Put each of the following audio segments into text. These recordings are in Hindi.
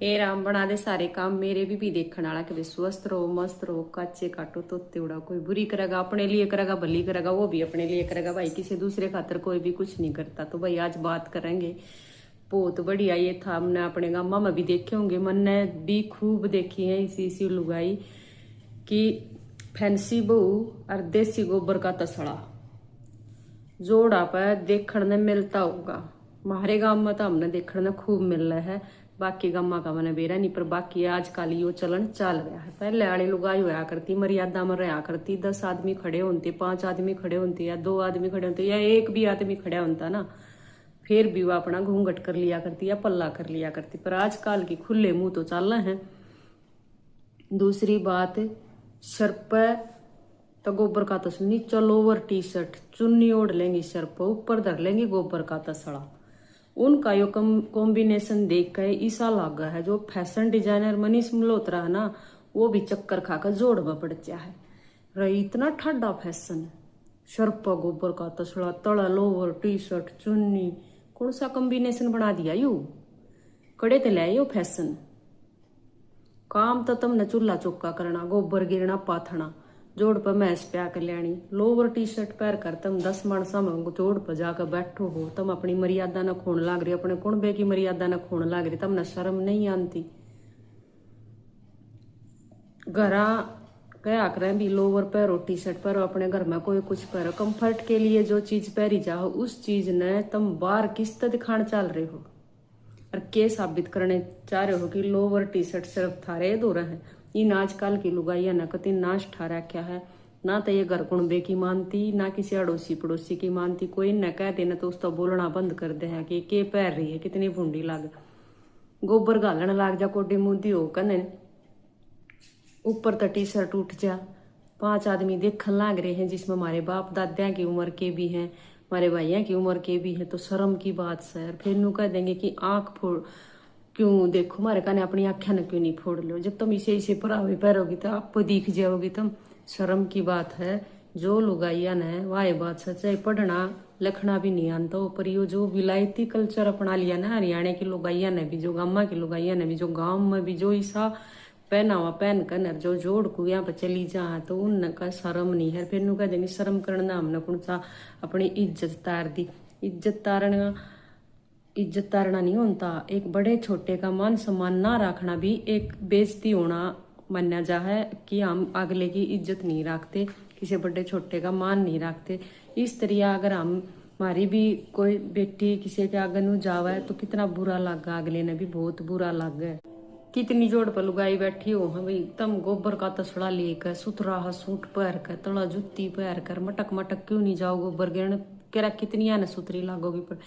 हे राम बना दे सारे काम मेरे भी देखने वाला कि स्वस्थ रहो मस्त रहो काचे काटो तोते उड़ा कोई बुरी करेगा अपने लिए करेगा भली करेगा वो भी अपने लिए करेगा भाई किसी दूसरे खातर कोई भी कुछ नहीं करता। तो भाई आज बात करेंगे बहुत बढ़िया। ये था हमने अपने गाँव में भी देखे होंगे मैंने भी खूब देखी है इसी लुगाई कि फैंसी बहू और देसी गोबर का तसड़ा जोड़ा पर देखने मिलता होगा। हमारे गांव में तो हमने देखने खूब मिल रहा है, बाकी गाँव का मैंने बेरा नहीं, पर बाकी आजकल यो चलन चल रहा है। पहले वाली लुगाई होया करती मर्यादा में रहा करती, 10 आदमी खड़े होते 5 आदमी खड़े होते या 2 आदमी खड़े होते या एक भी आदमी खड़ा होता ना फिर भी वो अपना घूंघट कर लिया करती या पल्ला कर लिया करती। पर आजकल की खुले मुंह तो चल रहे हैं। दूसरी बात सर पर तो गोबर का तसड़ा नीचे लोवर टी शर्ट चुन्नी ओढ़ लेंगी, सर पर ऊपर धर लेंगी गोबर का तसड़ा। उनका यो कॉम्बिनेशन देख कर ऐसा लगा है जो फैशन डिजाइनर मनीष मल्होत्रा है ना वो भी चक्कर खाकर जोड़ में पड़ गया है। रही इतना ठंडा फैशन, सर पर गोबर का तसड़ा तड़ा लोवर टी शर्ट चुन्नी, कौन सा कॉम्बिनेशन बना दिया यू कड़े ते ले यो फैशन। काम तो तुमने चूल्हा चौका करना गोबर गिरना पाथना जोड़ पर मैस प्या कर लेनी, लोवर टी शर्ट पहन कर तुम 10 मानसा में जोड़ पर जाकर बैठो हो, तुम अपनी मर्यादा न खोन लाग रही, अपने कुणबे की मर्यादा न खोन लाग रही, तुमने शर्म नहीं आती। घरा क्या करें भी लोवर पहरो टी शर्ट पहरो, अपने घर में कोई कुछ पहरो, कंफर्ट के लिए जो चीज पहरी जाओ उस चीज ने तुम बाहर किस तरह दिखाने चल रहे हो और के साबित करने चाह रहे हो कि लोवर टी शर्ट सिर्फ थारे दो रहे हैं। इन आजकल की लुगाइया न कति नाश ठहरा क्या है, ना तो ये घर कुणबे की मानती ना किसी अड़ोसी पड़ोसी की मानती। कोई न कह देना तो उसका बोलना बंद कर दे है कि के पैर रही है कितनी भूडी लाग, गोबर घालन लाग जा कोडी मुंदी हो कने ऊपर तो टी शर्ट उठ जा। 5 आदमी देखने लाग रहे हैं जिसमें हमारे बाप दादा की उम्र के भी हैं हमारे भाइयों की उम्र के भी हैं, तो शर्म की बात सर। फिर नू कह देंगे कि आंख फोड़ क्यों देखो हमारे काने अपनी आँखें न क्यों नहीं फोड़ लो, जब तुम इसे परावे पैरोगी तो आपको दिख जाओगी तुम। शर्म की बात है। जो लुगाइया ने वाह बात सच है, पढ़ना लिखना भी नहीं आता हो, पर यो जो विलायती कल्चर अपना लिया ना हरियाणा की लुगाइया ने भी, जो गामा की लुगाइया ने भी, जो गाँव में भी जो ऐसा पहनावा पहन कर जो जोड़ को यहाँ पर चली जा तो उनका शर्म नहीं है। फिर नु कह देंगे शर्म करना हमने कौन सा अपनी इज्जत तार दी। इज्जत तारना नहीं होता, एक बड़े छोटे का मान सम्मान ना रखना भी एक बेइज्जती होना माना जा है कि हम अगले की इज्जत नहीं रखते, किसी बड़े छोटे का मान नहीं रखते। इस तरह अगर हम हमारी भी कोई बेटी किसी के आगे नु जावा है तो कितना बुरा लगा, अगले ने भी बहुत बुरा लगा। कितनी जोड़ पर लुगाई बैठी हो हाँ भाई, तुम गोबर का तसड़ा लेकर सुथरा सूट पहन कर तला जुत्ती पहन कर मटक मटक क्यों नहीं जाओ गोबर गिरने, कह कितनी आने सुथरी लागोगी। पर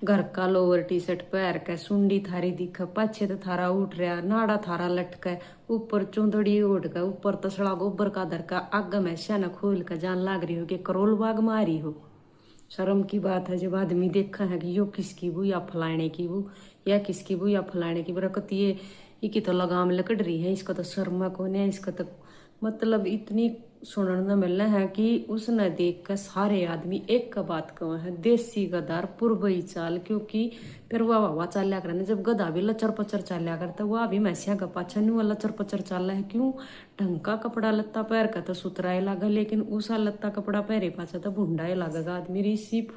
घर का लोअर टी शर्ट पहन कर सुंडी थारी दिख पाछे तो थारा उठ रहा नाड़ा थारा लटक ऊपर चूंदड़ी उड़ कर ऊपर तसड़ा गोबर का धर का आग में शन खोल कर जान लाग रही हो कि करोल बाग मारी हो। शर्म की बात है जब आदमी देखा है कि यो किसकी बू या फलाने की बू या किसकी बू या फलाने की बरकत ये की तो लगाम लकड़ रही है, इसका तो शर्मा कौन है, इसका तो मतलब इतनी सुनने मिलना है कि उसने देख कर सारे आदमी एक का बात कहा है देसी गदार पुरबई चाल, क्योंकि फिर वह हवा चाल्या करने जब गधा भी लचर पचर चाल्या करता वह भी मैसिया का पाछा नहीं लचर पचर चाल है। क्यों ढंग का कपड़ा लत्ता पैर का तो सुतराए लगा, लेकिन उसा लत्ता कपड़ा पहरे पाछा तो भूडाए लगेगा आदमी ऋषि।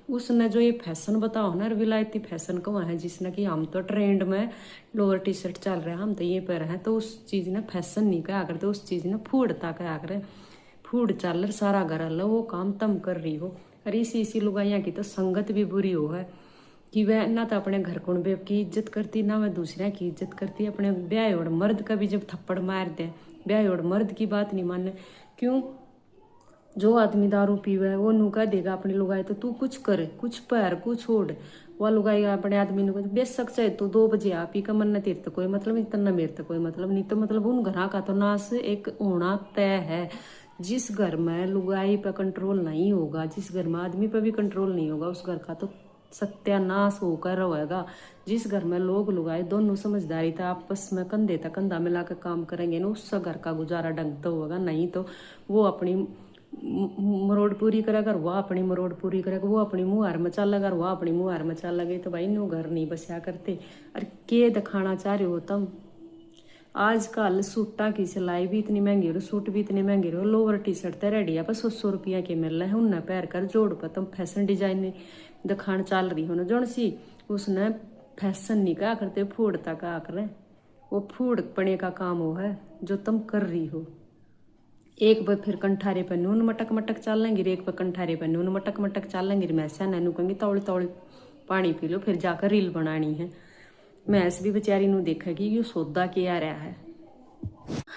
उसने जो ये फैशन बताओ ना विलायती फैशन कहा है जिसने कि हम तो ट्रेंड में लोअर टी शर्ट चल रहे हैं हम तो ये पहन रहे हैं, तो उस चीज ने फैशन नहीं कहा करते, उस चीज ने फूडता कहा करे। फूड चालर सारा घर अल्लाह वो काम तम कर रही हो। अरे इसी लुगाइया की तो संगत भी बुरी हो है कि वह ना तो अपने घर कुणबे की इज्जत करती ना वह दूसरे की इज्जत करती। अपने ब्याह और मर्द का भी जब थप्पड़ मार दे, ब्याह और मर्द की बात नहीं माने। क्यों जो आदमी दारू पीवे वो नू कह देगा अपनी लुगाई तो तू कुछ कर कुछ पैर कुछ ओढ़, वह लुगाई अपने आदमी ने बेशक चाहे तो 2 बजे आप ही का मन न तीर्थ कोई मतलब इतना मेरे तो कोई मतलब नहीं, तो मतलब उन घर का तो नाश एक होना तय है। जिस घर में लुगाई पर कंट्रोल नहीं होगा, जिस घर में आदमी पर भी कंट्रोल नहीं होगा, उस घर का तो सत्यानाश होकर रहेगा। जिस घर में लोग लुगाई दोनों समझदारी था आपस में कंधे तक कंधा मिलाकर काम करेंगे ना, उस घर का गुजारा ढंग तो होगा, नहीं तो वो अपनी मरोड़ पूरी करेगा, वह अपनी मरोड़ पूरी करेगा, वो अपनी मुहार मचा लगा, वह अपनी मुहार मचा लगे, तो भाई नो घर नहीं बसा करते। अरे के दिखाना चाह रहे हो तुम? आजकल सूटा की सिलाई भी इतनी महंगी हो, सूट भी इतने महंगे हो, लोअर टी शर्ट तो रेडी है पर 100 रुपया के मिल रहे हैं, उन्हें पैर कर जोड़ पर तुम फैशन डिजाइन दिखाना चल रही हो ना जोन सी, उसने फैशन नहीं कहा करते, फूड़ता कहा करे। वो फूड़ पने का काम वो है जो तुम कर रही हो। एक बार फिर कंठारे पे नून मटक मटक चाल लेंगे, एक बार कंठारे पे नून मटक मटक चाल लेंगे, मैं ऐसा नैनू कहूँगी तौड़ी तौड़ी पानी पी लो, फिर जाकर रील बनानी है। मैस भी बेचारी नू देखेगी यो सौदा क्या रहा है।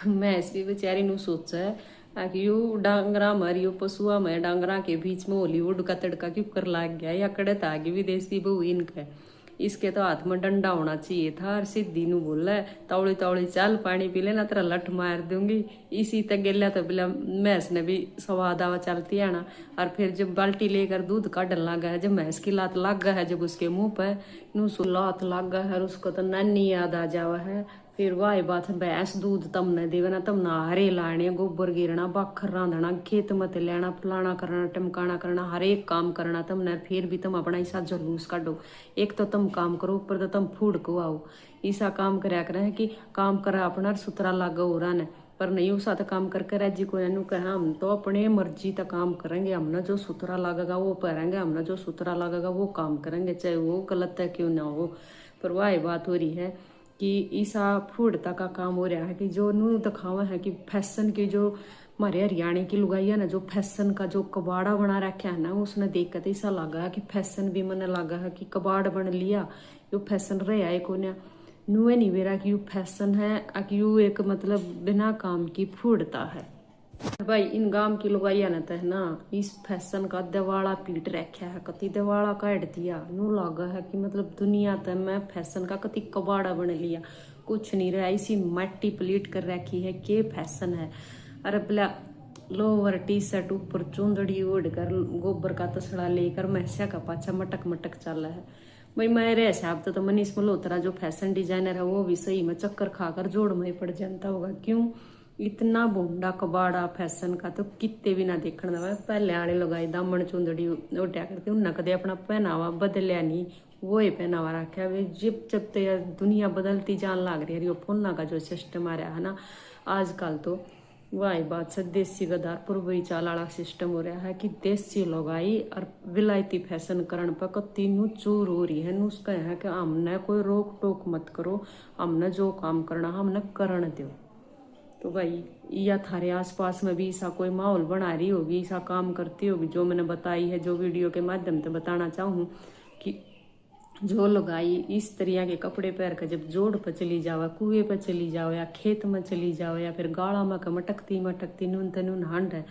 मैस भी बेचारी नू सोचा है कि यो डांगरा मर यो पशुआ में डांगरा के बीच में हॉलीवुड का तड़का क्यों कर लाग गया, या कड़े था आगे विदेशी बहु इनका, इसके तो हाथ में डंडा होना चाहिए था। और सिद्धि नू बोला है तौड़ी तौड़ी चल पानी पी लेना, तेरा लठ मार दूंगी। इसी तक गेला तो बिला भैंस ने भी स्वाद आवा चलती है ना। और फिर जब बाल्टी लेकर दूध काटने लगा है, जब भैंस की लात लग गया है, जब उसके मुंह पे नू लात लग गया है, उसको तो नानी याद आ जावा है। फिर वाह बात भैंस दूध तमने देवना, तमना हरे लाने, गोबर गिरना, बाखर रांधना, खेत मत लेना, फलाना करना, टमकाना करना, हर एक काम करना तमने। फिर भी तुम अपना ऐसा जुलूस काटो। एक तो तुम काम करो, ऊपर तो तुम फूड को आओ। ऐसा काम कराया करे कि काम करा अपना सुतरा लागा हो रहा है, पर नहीं उसा तो काम करके राजी को नू कहा हम तो अपने मर्जी तक काम करेंगे, हमने जो सुतरा लगेगा वो पहनेंगे, हमने जो सुतरा लगेगा वो काम करेंगे, चाहे वो गलत है क्यों ना हो। पर वह बात हो रही है कि ईसा फूडता का काम हो रहा है कि जो नू दिखावा है कि फैशन की जो हमारे हरियाणा की लुगाई है ना, जो फैशन का जो कबाड़ा बना रखा है ना, उसने देख कर ऐसा लगा है कि फैशन भी मन लगा है कि कबाड़ बन लिया, यो फैशन रहा है को नुए नहीं मेरा कि यू फैशन है कि यू एक मतलब बिना काम की फूडता है। भाई इन गांव की लुगाइया ने तो है ना इस फैशन का दिवाला पीट रखा है, कति दिवाला काट दिया। नू लगा है कि मतलब दुनिया तो मैं फैशन का कति कबाड़ा बन लिया, कुछ नहीं रहा, इसी मट्टी प्लीट कर रखी है के फैशन है। अरे बोला लोअर टी शर्ट ऊपर चूंदड़ी ओढ़ कर गोबर का तसड़ा लेकर मैसा का पाछा मटक मटक चल रहा है। भाई मेरे हिसाब तो मनीष मल्होत्रा जो फैशन डिजाइनर है वो भी सही में चक्कर खाकर जोड़ में पड़ जाता होगा। क्यों इतना बोंडा कबाड़ा फैशन का तो कितने भी ना देखने दवा। पहले आने लगाई दामन चुंदड़ी ओढ़ा करके उन्हें कदे अपना पहनावा बदलिया नहीं, वो ही पहनावा रखा है। जब जब तो यार दुनिया बदलती जान लग रही है, फोना का जो सिस्टम आ रहा है ना आजकल, तो वही बात से देसी गदार पूर्वी चाल वाला सिस्टम हो रहा है कि देसी लगाई और विलायती फैशन करण पर कति नू चूर हो रही है। उसका है कि हमने कोई रोक टोक मत करो, हमने जो काम करना हमने करण दो। तो भाई या थारे आसपास में भी ऐसा कोई माहौल बना रही होगी, ऐसा काम करती होगी जो मैंने बताई है, जो वीडियो के माध्यम से बताना चाहूँ कि जो लुगाई इस तरह के कपड़े पहन कर जब जोड़ पर चली जाओ, कुएं पर चली जाओ, या खेत में चली जाओ, या फिर गाड़ा में मटकती मटकती नून तनून हांड है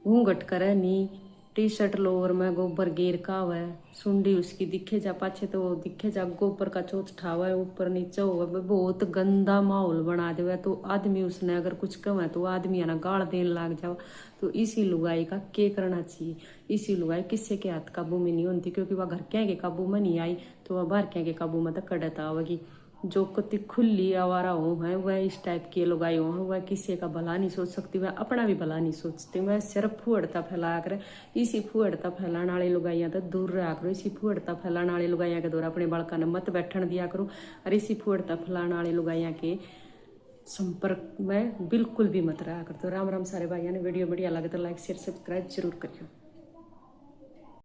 घूंघट करे नी, टी शर्ट लोअर में गोबर गेर का हुआ है, सुंडी उसकी दिखे जा पाछे तो वो दिखे जा गोबर का चौथा हुआ है, ऊपर नीचे हुआ है, बहुत गंदा माहौल बना दे। तो आदमी उसने अगर कुछ कहा तो आदमी ना गाड़ देने लग जाओ। तो इसी लुगाई का के करना चाहिए, इसी लुगाई किसी के हाथ काबू में नहीं होती, क्योंकि वह घर के काबू में नहीं आई तो वह बाहर के काबू में तो कड़ता आवेगी। जो कति खुली आवारा हो है वह इस टाइप के लोग आए हो हैं, वह किसी का भला नहीं सोच सकती, वह अपना भी भला नहीं सोचती, वह सिर्फ फुहड़ता फैला कर। इसी फुहड़ता फैलाने वाले लुगाइयां तो दूर रहा करो, इसी फुहड़ता फैलाने वाले लुगाइयां के दौरा अपने बालका ने मत बैठन दिया करो, और इसी फुहड़ता फैलाने वाले लुगाइयां के संपर्क में बिल्कुल भी मत रहा करो। तो राम राम सारे भाइयों ने, वीडियो बढ़िया लगे तो लाइक शेयर सब्सक्राइब जरूर करियो।